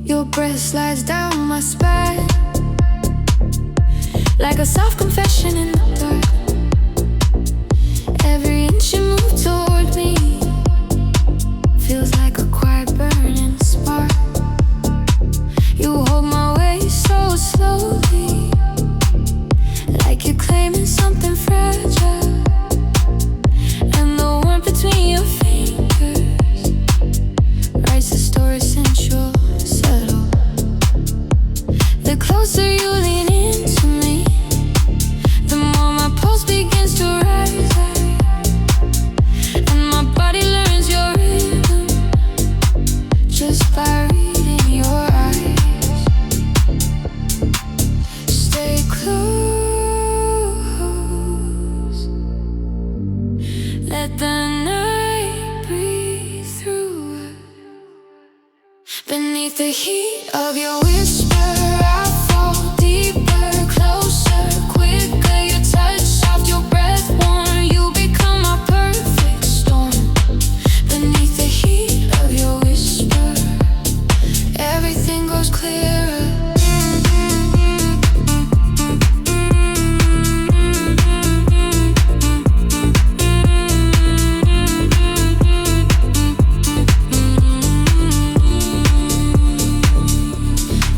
Your breath slides down my spine like a soft confession in the dark. Every inch you move toward me feels like a quiet burning spark. You hold my waist so slowly, like you're claiming something fragile. And the warmth between your fingers writes the story sensual, subtle. The closer you lean into me, the more my pulse begins to rise, and my body learns your rhythm just by reading your eyes. Stay close, let the night breathe through us. Beneath the heat of your whisper, I fall deeper, closer, quicker. Your touch soft, your breath warm. You become my perfect storm. Beneath the heat of your whisper, everything goes clearer.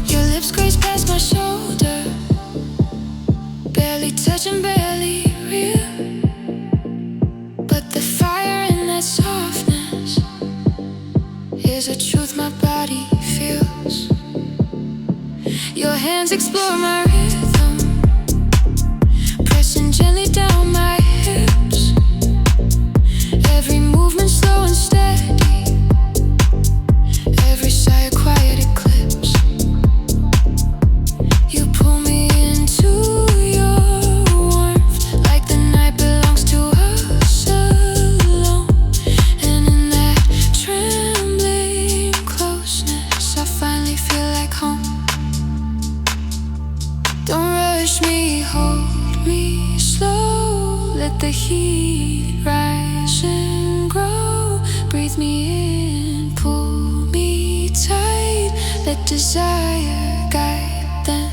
Your lips graze past my shoulder, barely touching, barely real. But the fire in that softness is a truth my body feels. Your hands explore my rhythm, pressing gently down my hips. Every movement slow and steady, every sigh a quiet eclipse. You pull me into your warmth, like the night belongs to us alone. And in that trembling closeness, I finally feel like home. Don't rush me, hold me slow. Let the heat rise and grow. Breathe me in, pull me tight. Let desire guide the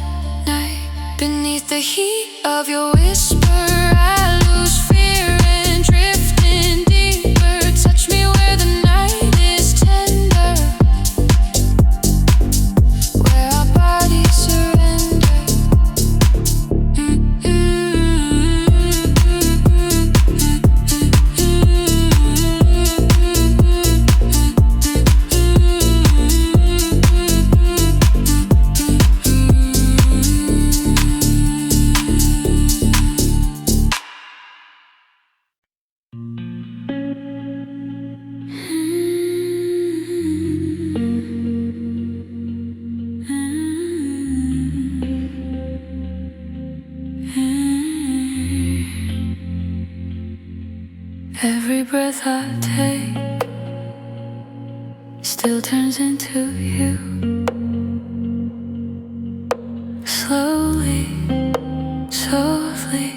night. Beneath the heat of your whisper, I lose fear and drift in deeper. Touch me where the night is tender, where our bodies surrender. Every breath I take still turns into you. Slowly, softly,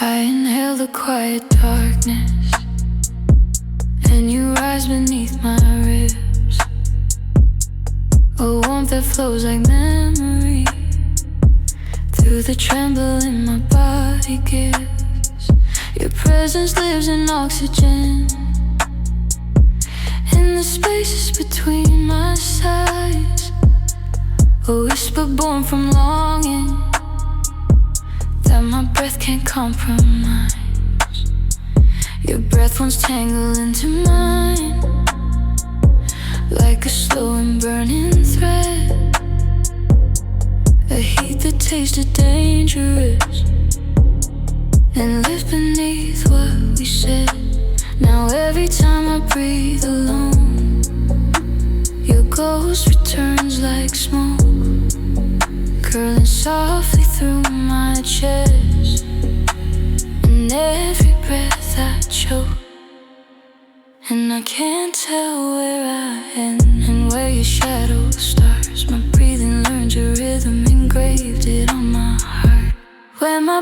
I inhale the quiet darkness, and you rise beneath my ribs. A warmth that flows like memory through the tremble in my body gives. Your presence lives in oxygen, in the spaces between my sighs. A whisper born from longing that my breath can't compromise. Your breath once tangled into mine, like a slow and burning thread. A heat that tasted dangerous and lived beneath what we said. Now every time I breathe alone, your ghost returns like smoke, curling softly through my chest. And every breath I choke, and I can't tell where I end.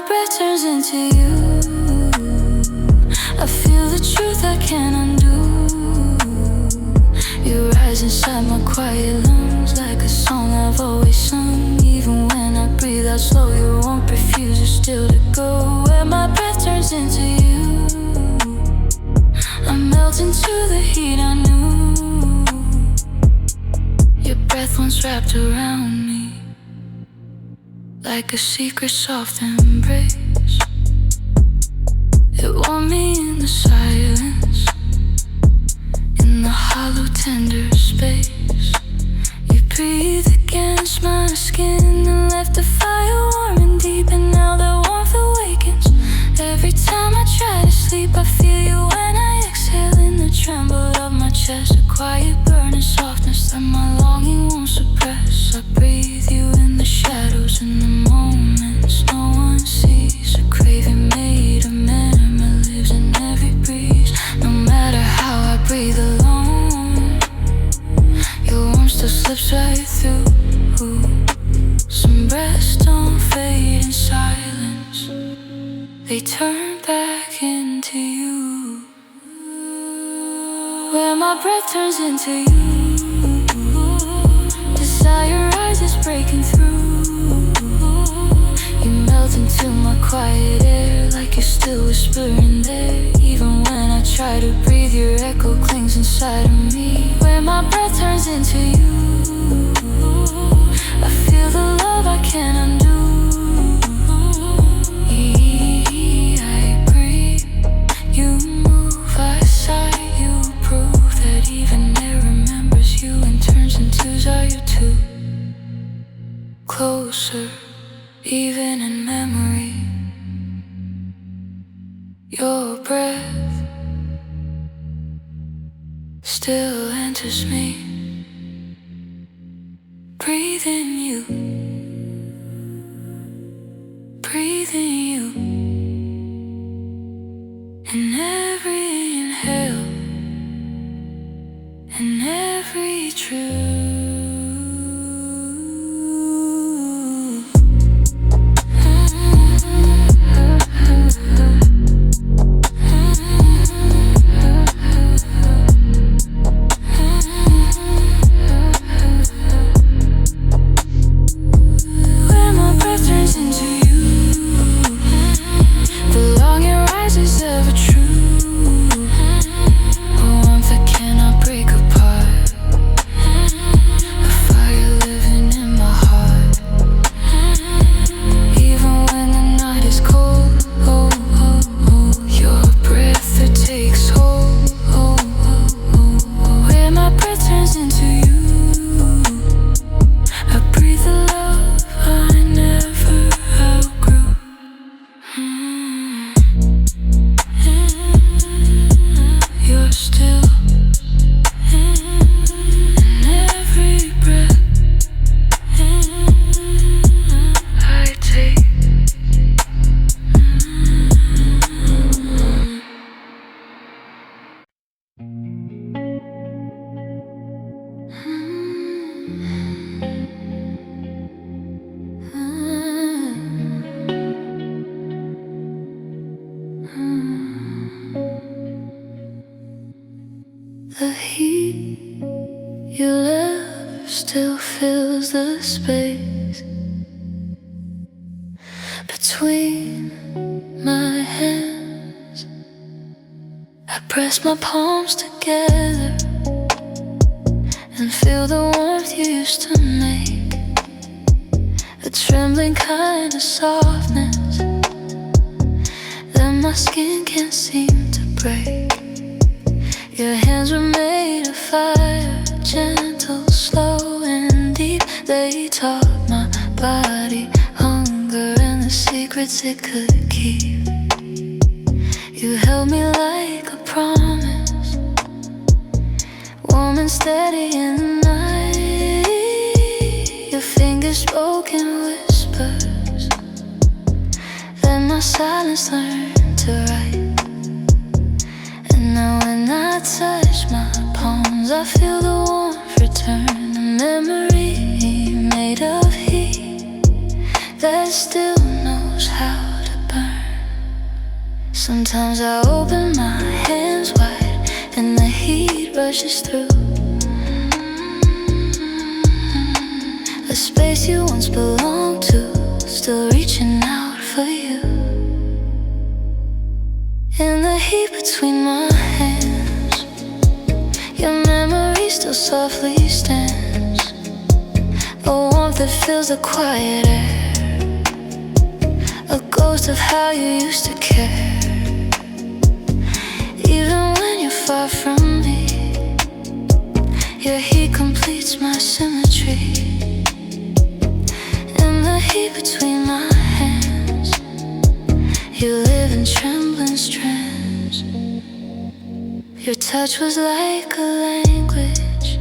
breath turns into you, I feel the truth I can't undo. You rise inside my quiet lungs like a song I've always sung. Even when I breathe out slow, your warmth refuses still to go. Where my breath turns into you, I melt into the heat I knew. Your breath once wrapped around me like a secret soft embrace. It warmed me in the silence, in the hollow tender space. You breathe against my skin and left the fire warm and deep. And now the warmth awakens every time I try to sleep. I feel you when I exhale in the tremble of my chest, a quiet burning softness that my longing won't suppress. I breathe you in the shadows, in the moments no one sees. A craving made of memory lives in every breeze. No matter how I breathe alone, your warmth still slips right through. Some breaths don't fade in silence, they turn back into you. Where my breath turns into you, desire rises breaking through. You melt into my quiet air like you're still whispering there. Even when I try to breathe, your echo clings inside of me. Where my breath turns into you, I feel the love I can't undo. I breathe, you move, I sigh. You prove that even air remembers you and turns into are you too closer, even in memory. Your breath still enters me. Breathe in you, breathe in you. In every inhale, in every truth. The heat you left still fills the space between my hands. I press my palms together and feel the warmth you used to make, a trembling kind of softness that my skin can't seem to break. Your hands were made of fire, gentle, slow and deep. They taught my body hunger and the secrets it could keep. You held me like a promise, warm and steady in the night. Your fingers spoke in whispers, then my silence learned to write. Now when I touch my palms, I feel the warmth return. A memory made of heat that still knows how to Sometimes I open my hands wide and the heat rushes through. A space you once belonged to, still reaching out for you. In the heat between my hands, your memory still softly stands. A warmth that fills the quiet air, a ghost of how you used to care. Even when you're far from me, your heat completes my symmetry. In the heat between my hands, you live in trembling strands. Your touch was like a language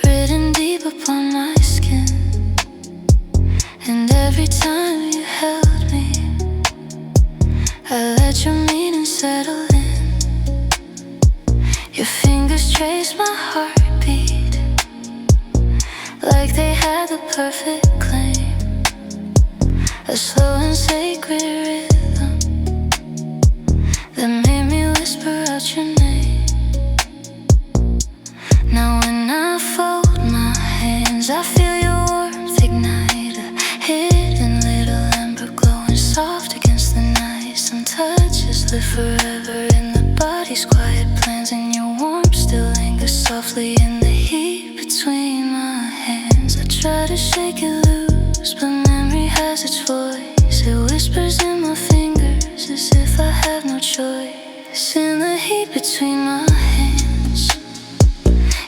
written deep upon my skin. And every time you held me, I let your meaning settle in. Your fingers traced my heartbeat like they had the perfect claim, a slow and sacred rhythm that made me whisper out your name. Now when I fold my hands, I feel your warmth ignite, a hidden little ember glowing soft against the night. Some touches live forever in the body's quiet plans, and your warmth still lingers softly in the heat between my hands. I try to shake it loose, but memory has its voice. It whispers in my fingers as if I have no choice. In the heat between my hands,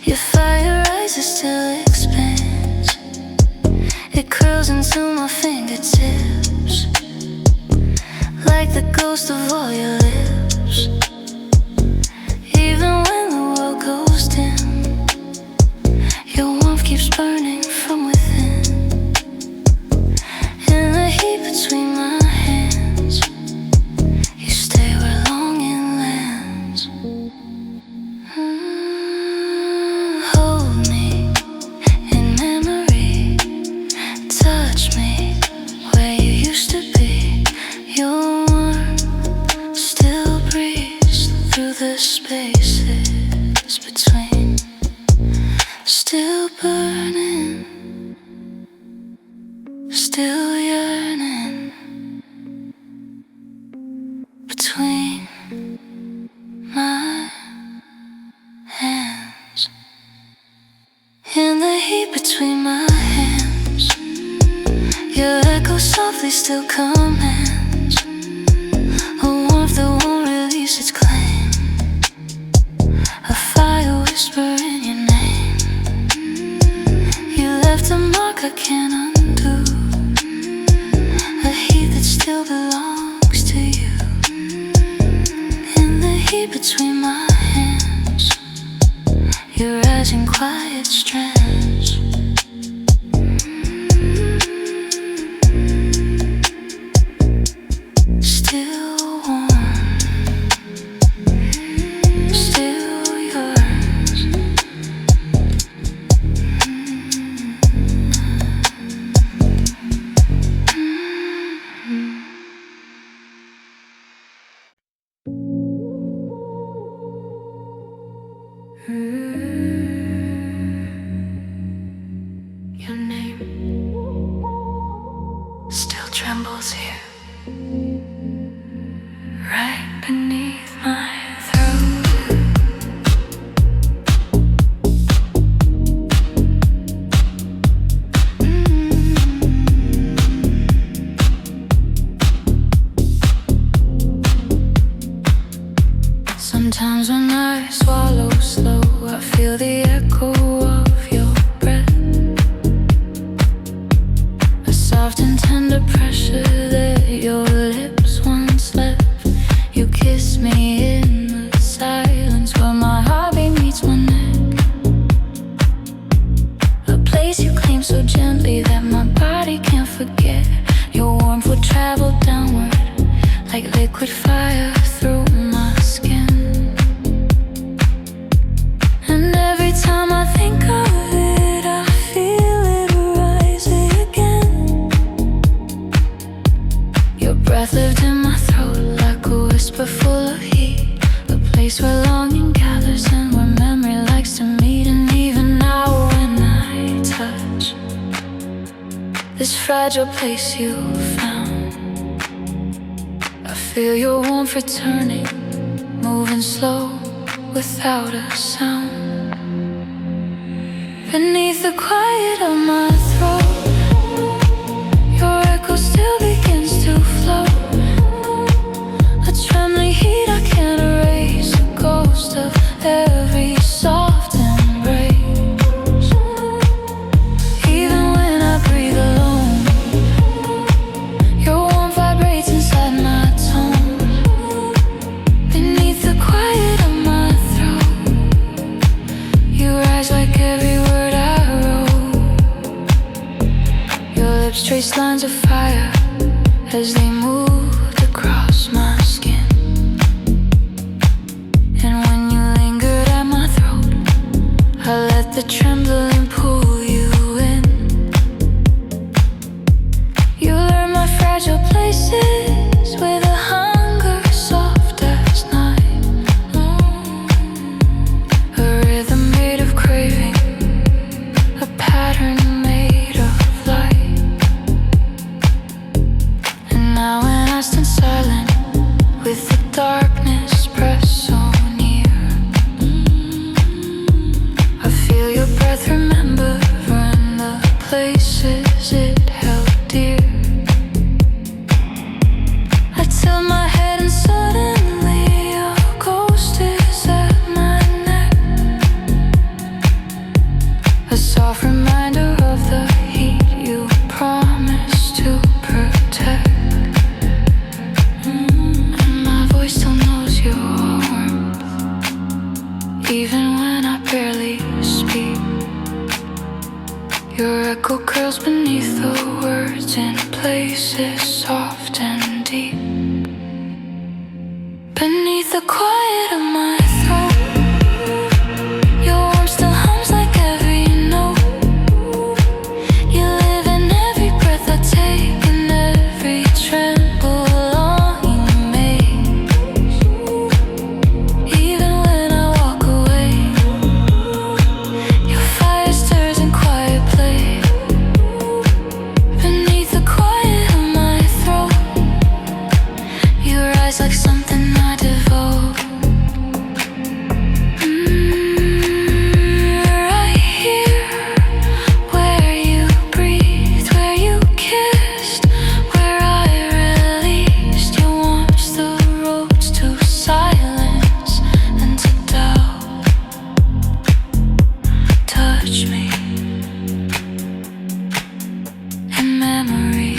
your fire rises till it expands. It curls into my fingertips like the ghost of all your lips. Even when the world goes dim, your warmth keeps burning from within. In the heat between my hands, you stay where longing lands. Hold me in memory, touch me where you used to be. Your warmth still breathes through the spaces between. Still burning, still yearning between my hands. In the heat between my hands, your echo softly still commands, a warmth that won't release its claim, a fire whisper in your name. You left a mark I can't undo, a heat that still belongs to you. In the heat between my hands, you rise in quiet strands. Still warm, still yours. fragile place you found. I feel your warmth returning, moving slow without a sound. Beneath the quiet of my throat, your echo still begins to flow. A trembling heat I can't erase, a ghost of every soft embrace. Even when I breathe alone, your warmth vibrates inside my tone. Beneath the quiet of my throat, you rise like every word I wrote. Your lips trace lines of fire as they moved across my skin. And when you lingered at my throat, I let the trembling pull you in. You learn my fragile places with a hunger soft as night. A rhythm made of craving, a pattern made of light. And now when I stand silent with the darkness pressed so near, I feel your breath remember from the places it held dear. I tilt my head and suddenly your ghost is at my neck. A soft reminder of the heat you promised to protect. And my voice still knows your warmth, even when I barely speak. Your echo curls beneath the words in places soft and deep. Beneath the quiet of my throat, your warmth still hums like every note. You live in every breath I take, in every tremble longing makes. Even when I walk away, your fire stirs in quiet play. Beneath the quiet of my throat, you rise like something I devote. Right here, where you breathed, where you kissed, where I released your warmth, the roads to silence and to doubt. Touch me in memory,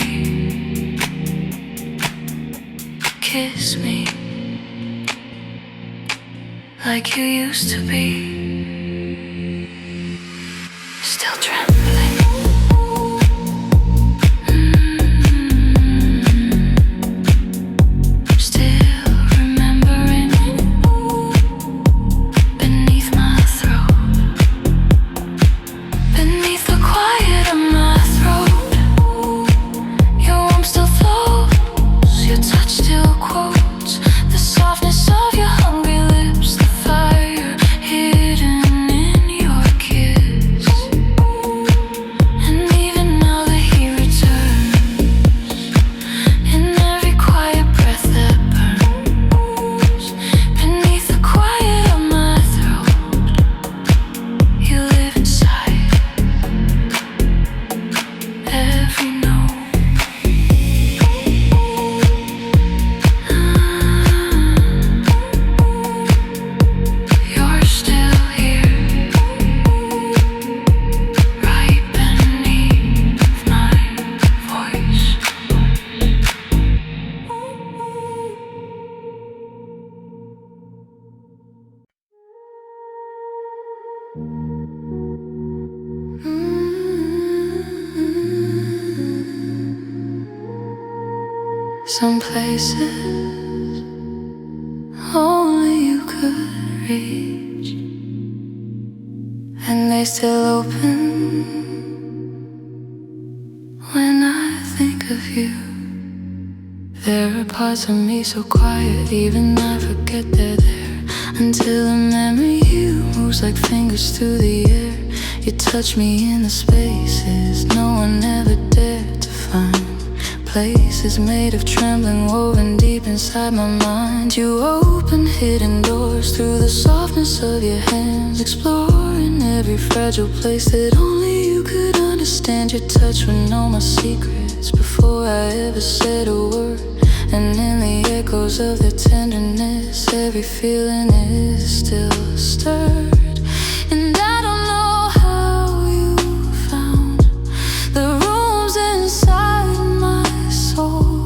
kiss me like you used to be. Still trembling. Still remembering beneath my throat. Beneath the quiet of my throat, your warmth still flows, your touch still quotes the softness of your hungry lips, the fire hidden in your kiss. And even now the heat returns, in every quiet breath that burns. Beneath the quiet of my throat, you live inside every note. You're still here, right beneath my voice. Some places only you could reach, and they still open when I think of you. There are parts of me so quiet, even I forget they're there, until a memory you moves like fingers through the air. You touch me in the spaces no one ever dared to find. find places made of trembling, woven deep inside my mind. You open hidden doors through the softness of your hands, exploring every fragile place that only you could understand. Your touch would know my secrets before I ever said a word. And in the echoes of their tenderness, every feeling is still stirred. And I don't know how you found the rooms inside my soul,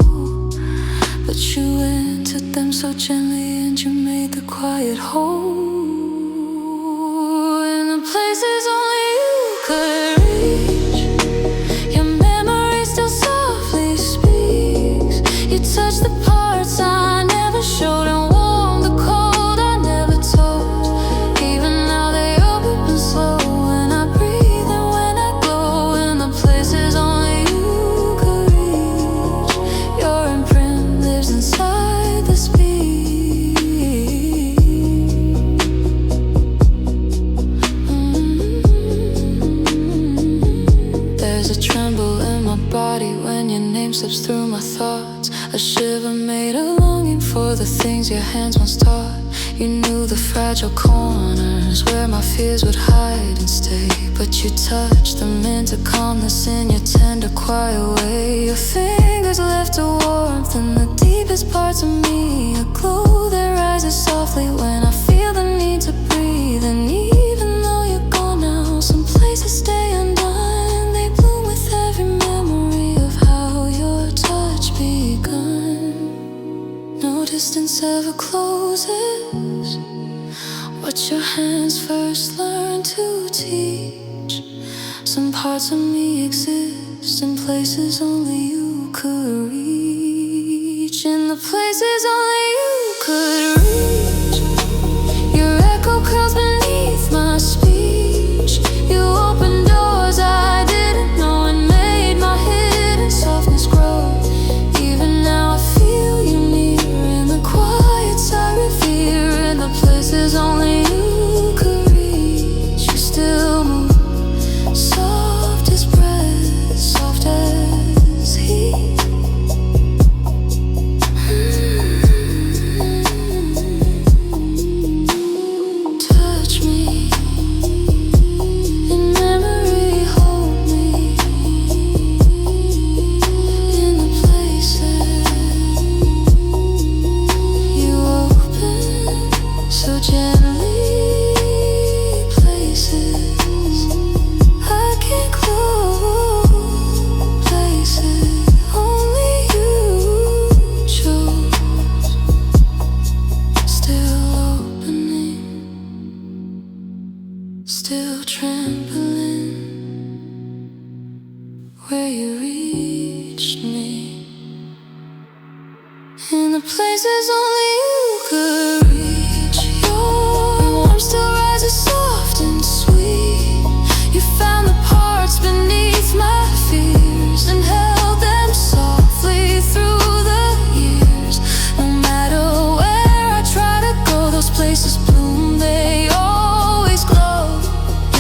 but you entered them so gently and you made the quiet whole. In the places only you could reach, your memory still softly speaks. You touch the parts I never showed and warm the cold I never told. Even now they open slow when I breathe and when I glow. In the places only you could reach, your imprint lives inside the speed. There's a tremble in my body when your name slips through my thoughts, a shiver made a longing for the things your hands once taught. You knew the fragile corners where my fears would hide and stay, but you touched them into calmness in your tender, quiet way. Your fingers left a warmth in the deepest parts of me, a glow that rises softly when I feel the need to breathe. And even though you're gone now, some places stay undone. They bloom with every memory of how your touch begun. No distance ever closes what your hands first learned to teach. Some parts of me exist in places only you could reach. In the places only you could reach, your echo curls beneath my speech. You opened doors I didn't know and made my hidden softness grow. Even now I feel you near in the quiets I revere. In the places only you could reach, you still move, soft as breath, soft as heat. Touch me, in memory hold me. In the places you open so gently, places I can't close, places only you chose. Still opening, still trembling, where you reached me. In the places only you could reach, your warmth still rises soft and sweet. You found the parts beneath my fears and held them softly through the years. No matter where I try to go, those places bloom, they always glow.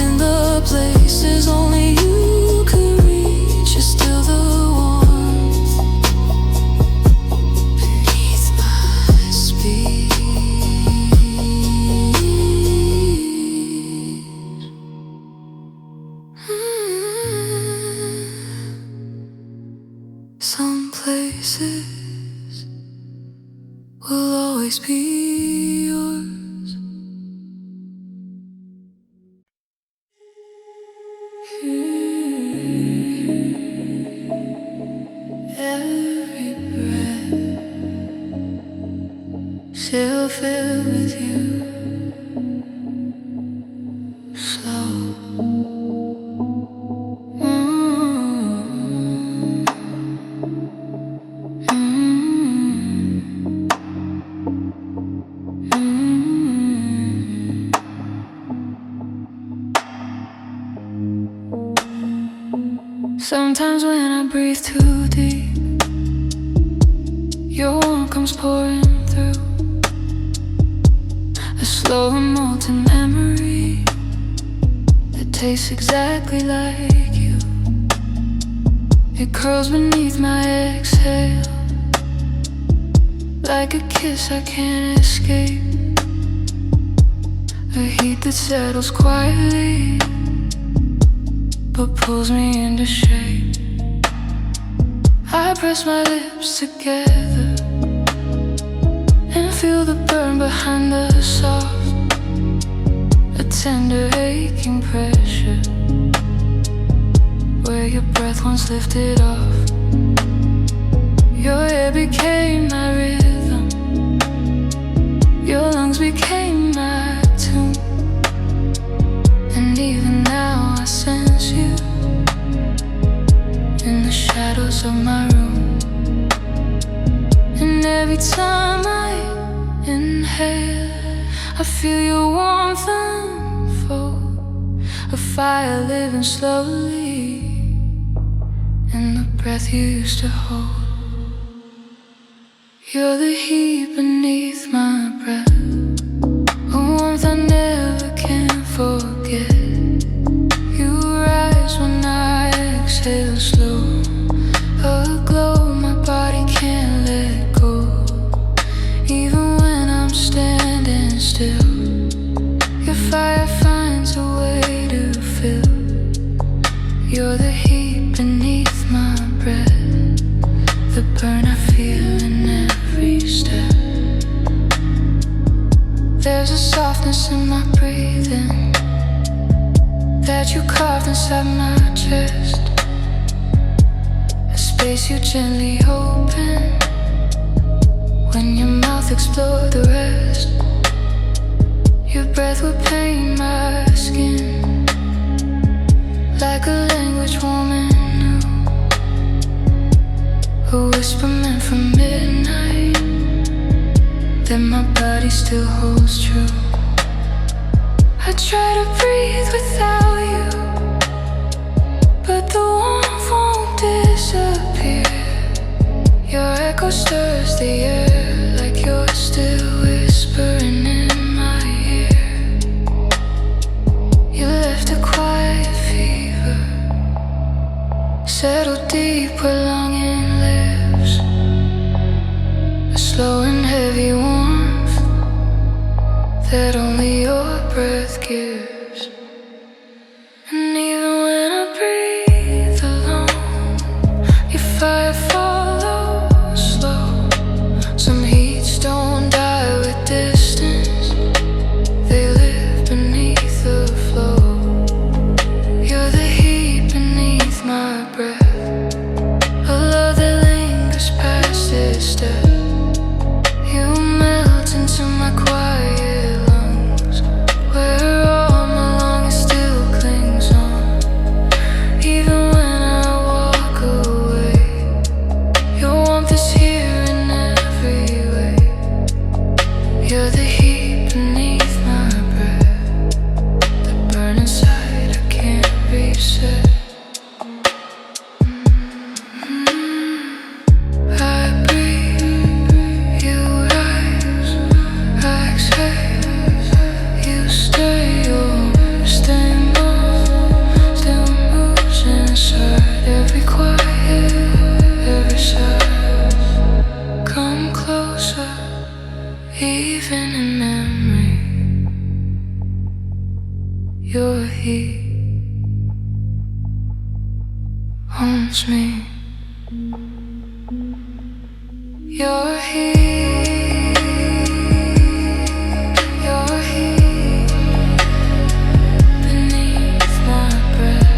In the places only you could reach, you're still the warmth beneath my speed. Some places will always be yours. Every breath still filled with you, slow. Sometimes when I breathe too deep, your warmth comes pouring through, a slow and molten memory that tastes exactly like you. It curls beneath my exhale, like a kiss I can't escape. A heat that settles quietly, but pulls me into shape. I press my lips together and feel the burn behind the soft, a tender aching pressure where your breath once lifted off. Your hair became my rhythm, your lungs became my tune, and even now I sense you in the shadows of my room. And every time I inhale, I feel your warmth unfold, a fire living slowly in the breath you used to hold. You're the heat beneath my breath, a warmth I never can forget. You rise when I exhale slow, a glow my body can't let go. Even when I'm standing still, your fire finds a way to fill. You're the heat beneath my breath, the burn I feel in every step. There's a softness in my breathing that you carved inside my chest, a space you gently open when your mouth explored the rest. Your breath would paint my skin like a language woman knew, a whisper meant for midnight that my body still holds true. I try to breathe without you, but the warmth won't disappear. Your echo stirs the air like you're still whispering in my ear. You left a quiet fever, settled deep where longing lives, a slow and heavy warmth that only your breath gives. And even when I breathe alone, your fire follows slow. Some heats don't die with distance, they live beneath the flow. You're the heat beneath my breath, a love that lingers past its step. You melt into my quiet lungs, where all my longing still clings on. Even when I walk away, your warmth is here in every way. You're the heat beneath my breath, the burn inside I can't reset. I breathe, you rise, I exhale, you stay, your stay moves inside every quiet, every sigh. Come closer, even in memory. Your heat haunts me. Your heat, your heat beneath my breath,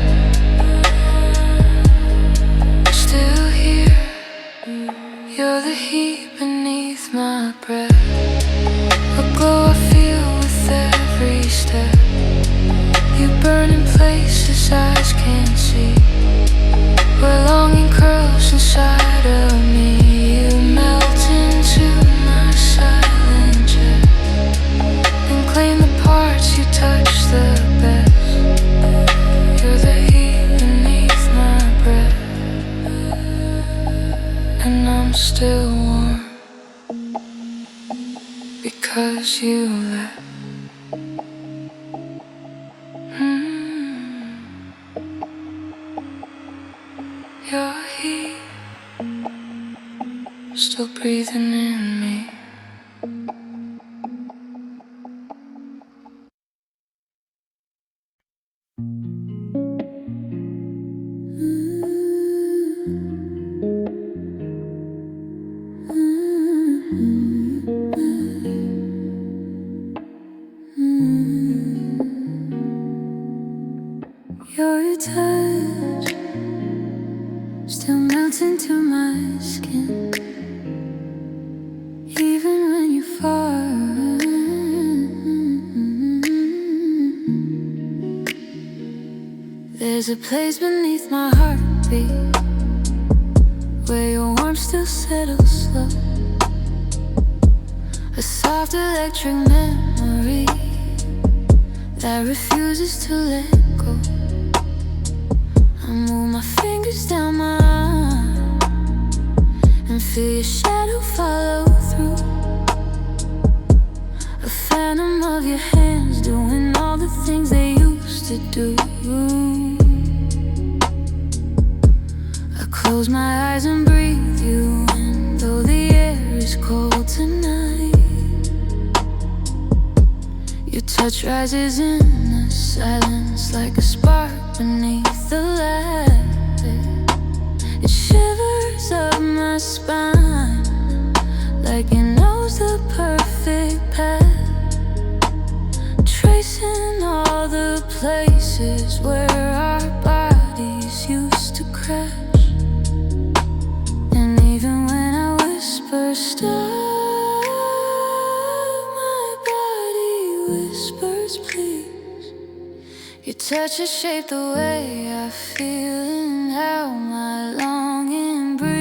still here. You're the heat beneath my breath, a glow I feel with every step. You burn in places eyes can't see, where longing curls inside of me. You melt into my silent chest and claim the parts you touch the best. You're the heat beneath my breath, and I'm still warm because you left. You're still breathing in me. Your touch still melts into my skin, even when you're far. There's a place beneath my heartbeat where your warmth still settles slow, a soft electric memory that refuses to let go. I move my fingers down my arm and feel your shadow follow through, a phantom of your hands doing all the things they used to do. I close my eyes and breathe you in, though the air is cold tonight. Your touch rises in the silence like a spark beneath the light. It shivers up my spine like it knows the perfect path, tracing all the places where our bodies used to crash. And even when I whisper stop, my body whispers please. Your touch has shaped the way I feel and how my longing breathes.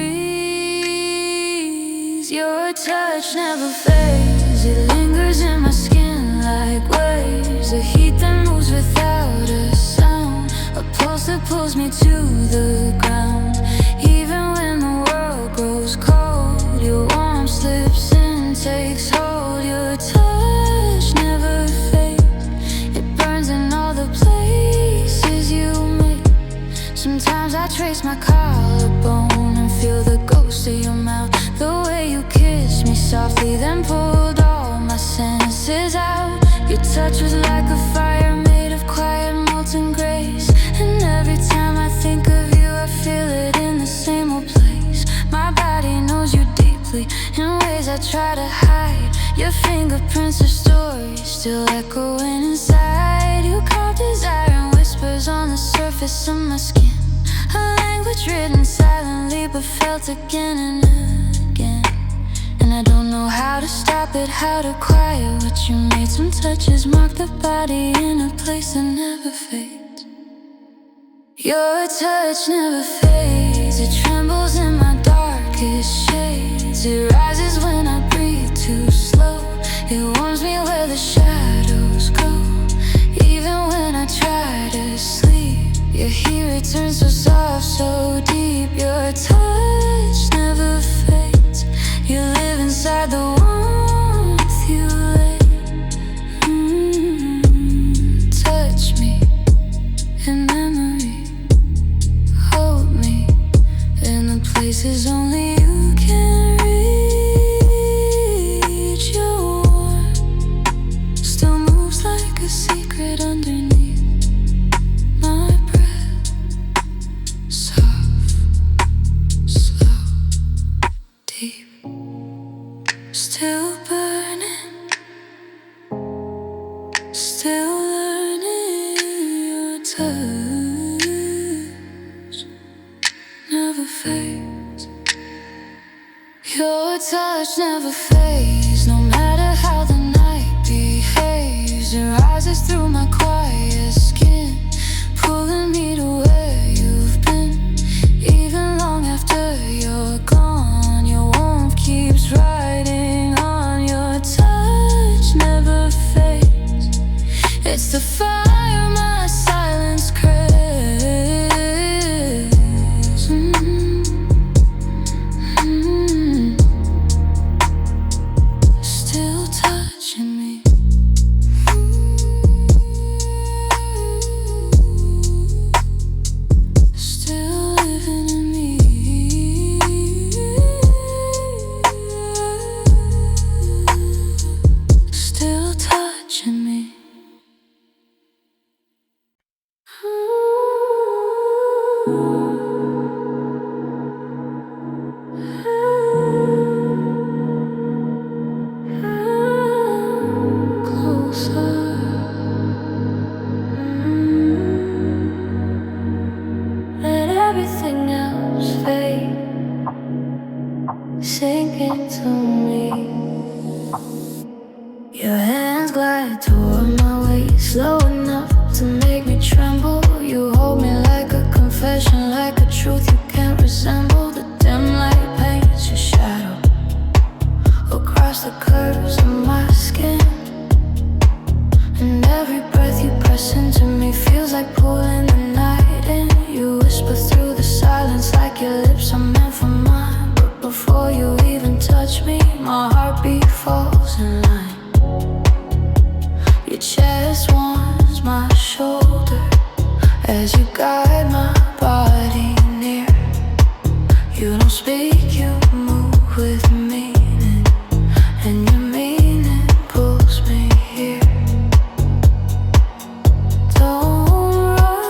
Your touch never fades, it lingers in my skin like waves, a heat that moves without a sound, a pulse that pulls me to the ground. Even when the world grows cold, your warmth slips and takes hold. Your touch never fades, it burns in all the places you make. Sometimes I trace my collarbone and feel the ghost of your mouth, the way you kiss me softly, then pulled all my senses out. Your touch was like a fire made of quiet molten grace, and every time I think of you I feel it in the same old place. My body knows you deeply in ways I try to hide. Your fingerprints are stories still echoing inside. You carve desire in whispers on the surface of my skin, a language written silently but felt again and again. And I don't know how to stop it, how to quiet what you made. Some touches mark the body in a place that never fades. Your touch never fades, it trembles in my darkest shades. It rises when I breathe too slow, it warms me where the shadows go. Even when I try to sleep, you're here, it turns so soft, so deep. Your touch never fades, you live inside the warmth you lay. Touch me in memory, hold me in the places only you can reach. Your warmth still moves like a secret underneath my breath, soft, slow, deep. Still burning, still learning. Your touch never fades, your touch never fades. No matter how the night behaves, it rises through my quiet skin, pulling me to where you've been. Even long after you're gone, your warmth keeps riding on. Your touch never fades, it's the fire my silence craves. Still touching me. as you guide my body near. You don't speak, you move with meaning, and your meaning pulls me here. Don't rush,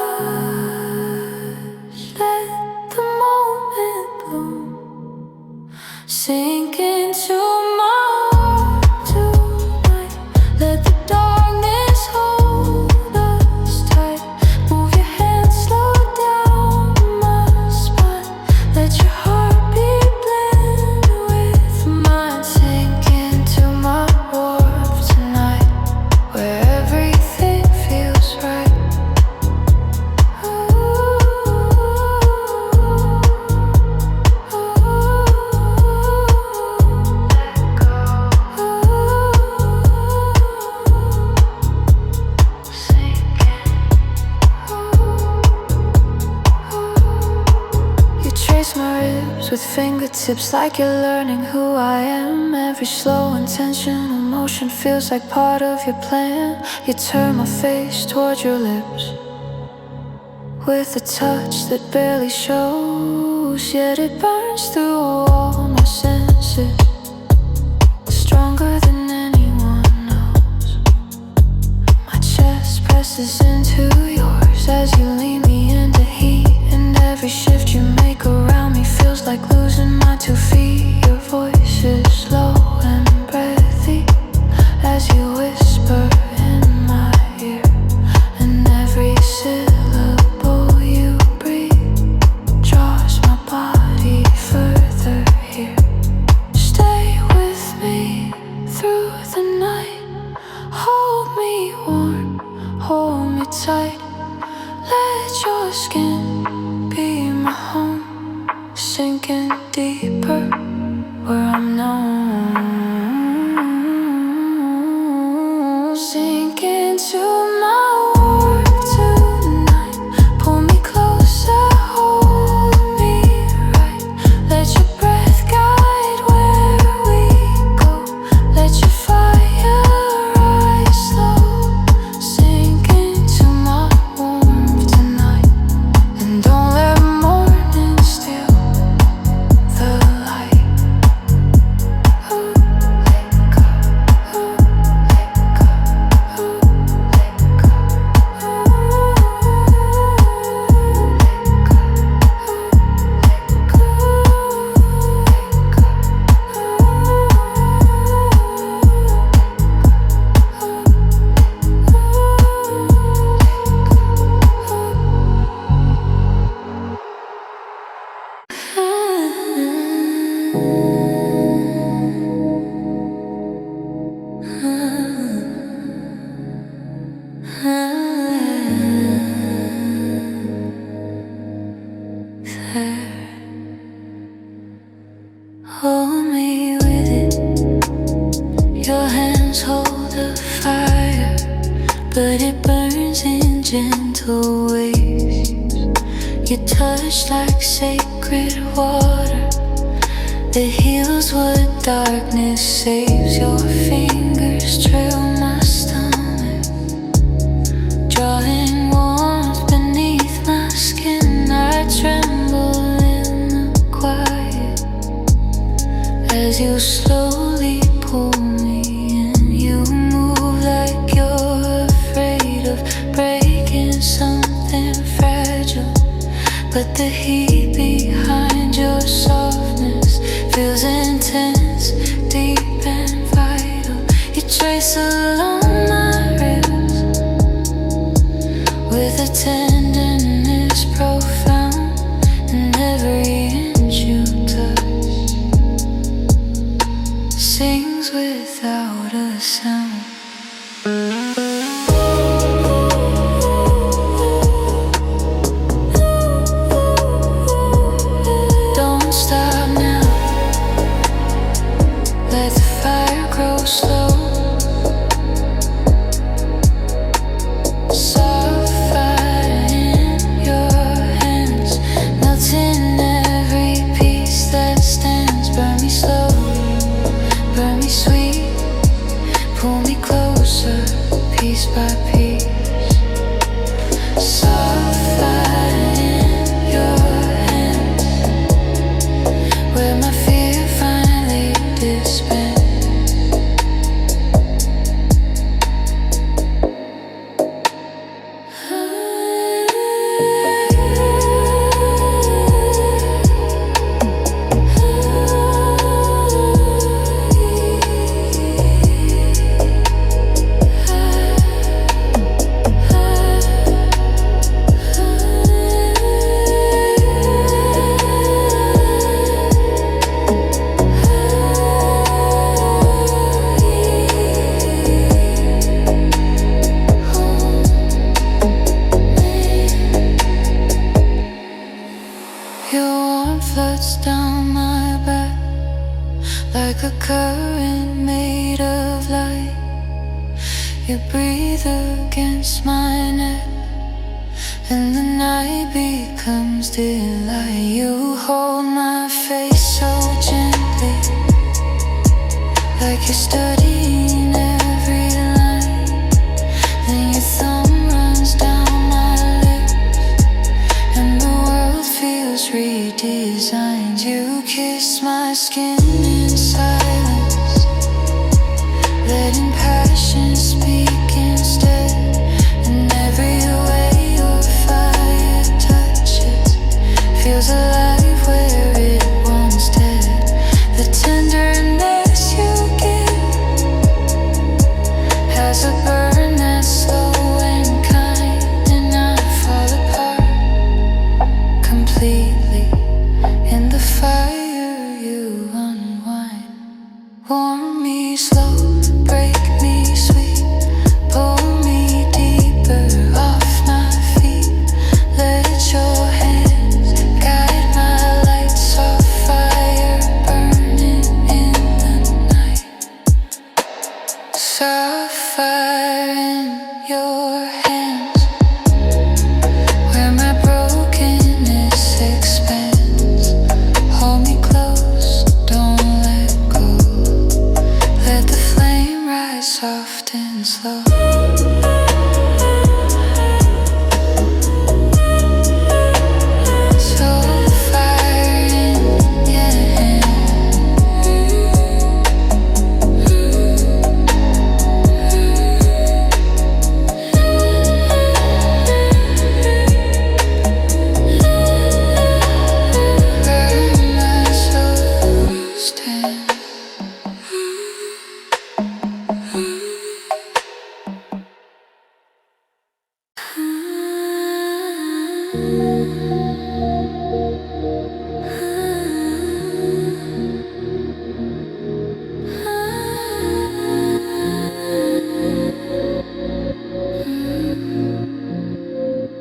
let the moment bloom. Sink into my heart tonight. Let the darkness hold us tight. Move your hands, slow down my spine. Let your heartbeat blend with mine. Sink into my warmth tonight, where everything feels right. You trace my ribs with fingertips like you're learning who I am. Every slow intentional motion feels like part of your plan. You turn my face toward your lips with a touch that barely shows, yet it burns through all my senses, stronger than anyone knows. My chest presses into yours as you lean me into heat, and every shift you make around me feels like losing my 2 feet. Your voice is slow and breathy as you whisper in my ear, and every syllable you breathe draws my body further here. Stay with me through the night. Hold me warm, hold me tight. Let your skin be my home. Sinking deeper where I'm known. Sink into my warmth tonight. Pull me closer, hold me right. Let your breath guide where we go. Let your fire rise slow. Sink into my warmth tonight, and don't let morning steal the light. Ooh, let go. Ooh, let go. Ooh, let go. Ooh, let go. Hold me with it. Your hands hold the fire, but it burns in gentle ways. You touch like sacred water that heals what darkness saves. Your fingers trail my stomach, drawing warmth beneath my skin. I tremble in the quiet as you slowly pull me in. You move like you're afraid of breaking something fragile, but the heat behind your softness feels intense, deep and vital. You trace along my ribs with a tenderness profound, and every inch you touch sings without a sound. Don't stop now. Let the fire grow slow. Soft fire in your hands, melting every piece that stands. Burn me slow, burn me sweet. Pull me closer, piece by piece. Soft runs down my back like a current made of light. You breathe against my neck, and the night becomes daylight. You hold my face so gently, like you're studying every line. Then your thumb runs down my lips, and the world feels redesigned. You kiss my skin in silence, letting passion speak instead. And every way your fire touches feels alive where it once did. The tenderness you give has a burn that's slow and kind, and I fall apart completely in the fire. You unwind, warm me slow, break me sweet, pull me deeper off my feet. Let your hands guide my light, soft fire burning in the night. Soft fire in your hands, where my brokenness expands. Hold me close, don't let go. Let the flame rise soft and slow. Soft fire in your hands. Burn my soul stand.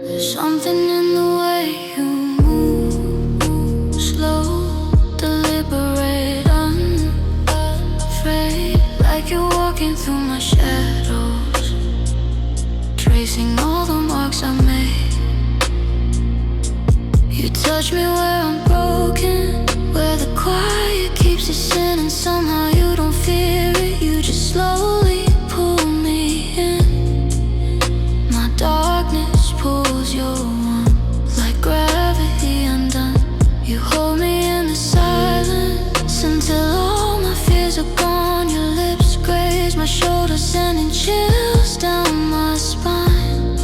There's something in the way you move, slow, deliberate, unafraid, like you're walking through my shadows, tracing all the marks I made. You touch me where I'm broken, where the quiet keeps us in, and somehow you don't fear it. You just slowly pull me in. My darkness pulls your warmth like gravity undone. You hold me in the silence until all my fears are gone. Your lips graze my shoulders, sending chills down my spine.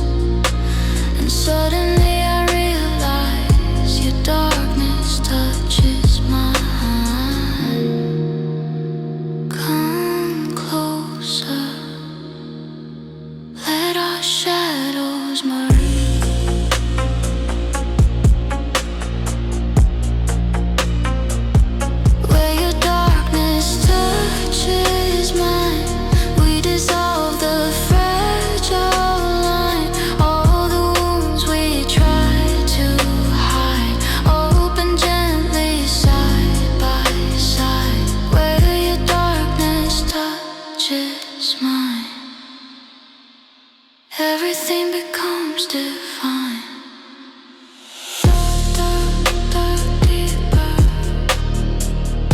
And suddenly I realize your darkness touches mine. Come closer, let our shadows merge. Where your darkness touches mine, we dissolve the fragile line. All the wounds we try to hide open gently side by side. Where your darkness touches mine, everything becomes divine. Dark, dark, dark, deeper.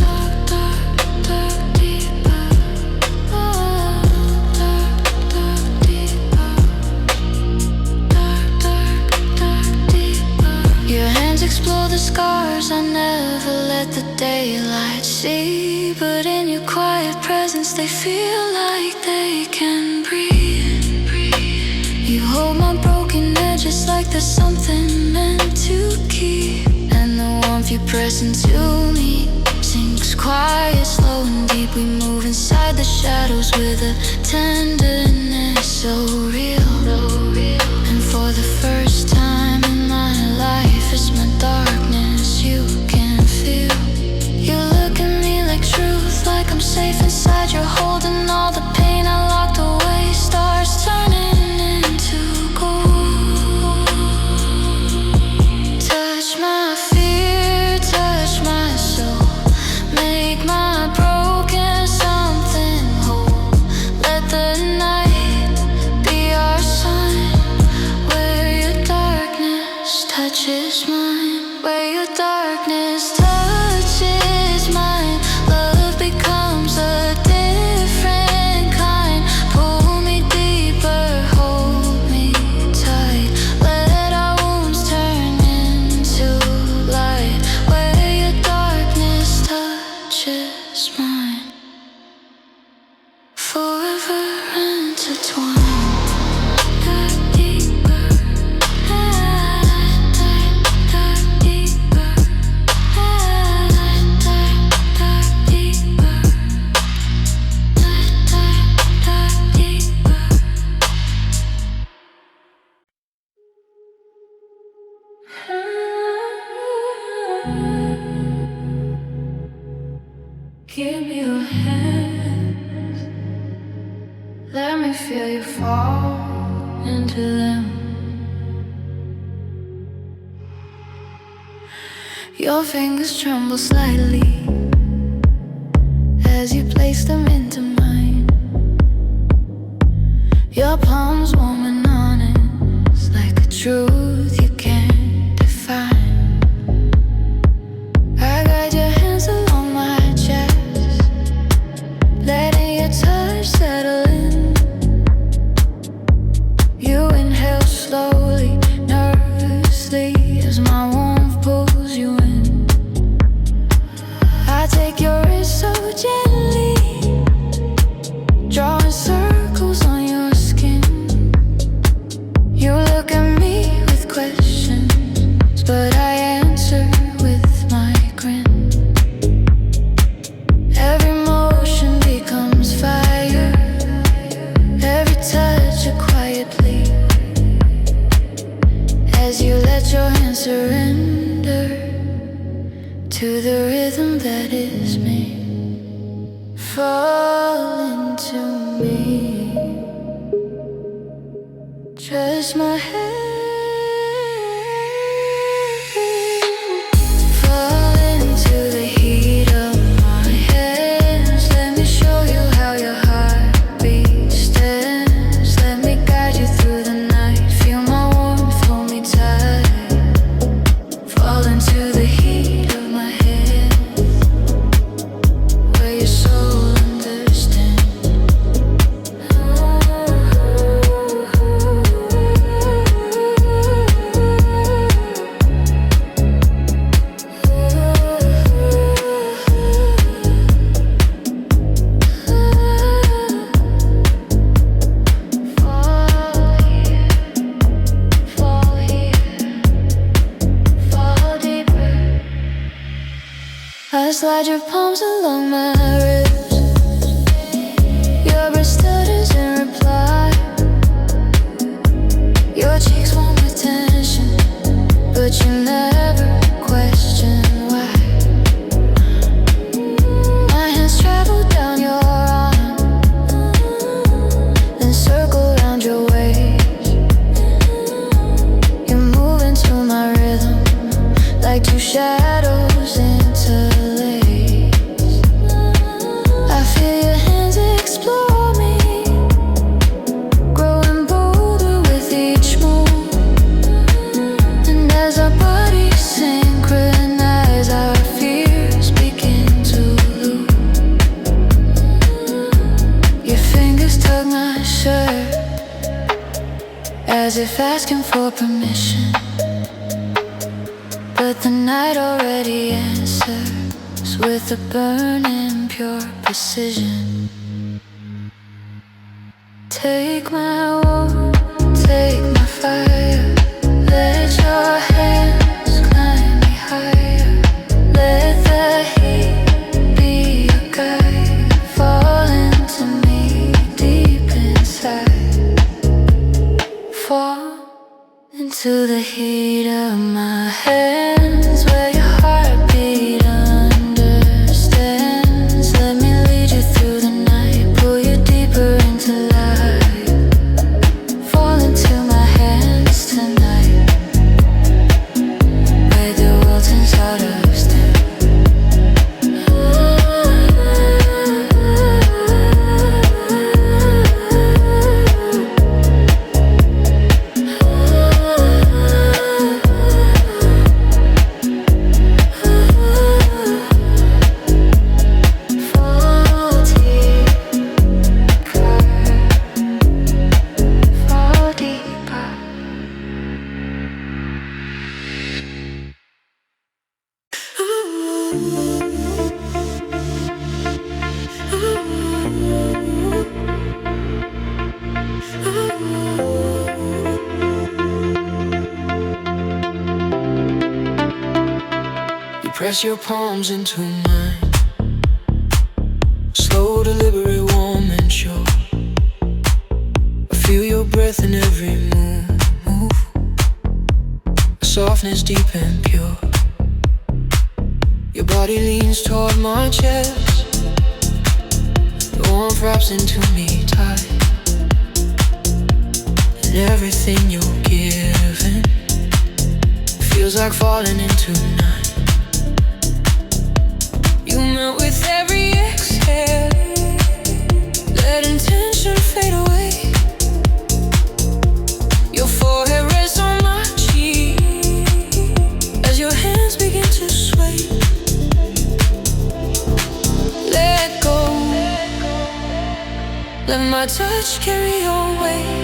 Dark, dark, dark, deeper. Oh, dark, dark, deeper. Dark, dark, dark, deeper. Your hands explore the scars I never let the daylight see, but in your quiet presence they feel like they can breathe. You hold my broken edges like there's something meant to keep, and the warmth you press into me sinks quiet, slow and deep. We move inside the shadows with a tenderness so real. And for the first time in my life, it's my darkness you can feel. You look at me like truth, like I'm safe inside your hold, and all the pain I locked away starts turning into gold. Touch my fear, touch my touches mine, where your darkness touches mine. Love becomes a different kind. Pull me deeper, hold me tight. Let our wounds turn into light, where your darkness touches mine. Forever intertwined. Give me your hands, let me feel you fall into them. Your fingers tremble slightly as you place them into mine. Your palms warm and honest, like a truth you can't define. I guide your hands along my chest, letting your touch settle in. You inhale slowly, nervously, as my warmth pulls you in. I take your wrist so gently, drawing circles on your skin. You look at me with questions, but I answer with my grin. Every motion becomes fire, every touch a quiet plea, as you let your hands surrender to the rhythm that is me. Fall into me, trust my hand. Fall into the heat of my hands. Let me show you how your heartbeat stands. Let me guide you through the night. Feel my warmth, hold me tight. Fall into the heat of my hands, where your soul understands. Fall here, fall deeper. I slide your palms along my ribs. Your breath stutters in reply. Your cheeks warm with tension, but you never question why. My hands travel down your arm, then circle around your waist. You move into my rhythm, like two shadows interlace. I feel your hands explore me, growing bolder with each move. And as our bodies synchronize, our fears begin to loop. Your fingers tug my shirt, as if asking for permission, but the night already answers with a burning pure precision. Take my warmth, take my fire. Let your hands climb me higher. Let the heat be your guide. Fall into me deep inside. Fall into the heat of my hands, where your heartbeat understands. Let me lead you through the night, pull you deeper into life. Fall into my hands tonight, where the world turns out of step. Press your palms into mine, slow, deliberate, warm and sure. I feel your breath in every move, a softness deep and pure. Your body leans toward my chest, the warmth wraps into me tight, and everything you're giving feels like falling into night. You melt with every exhale, let intention fade away. Your forehead rests on my cheek as your hands begin to sway. Let go, let my touch carry your weight.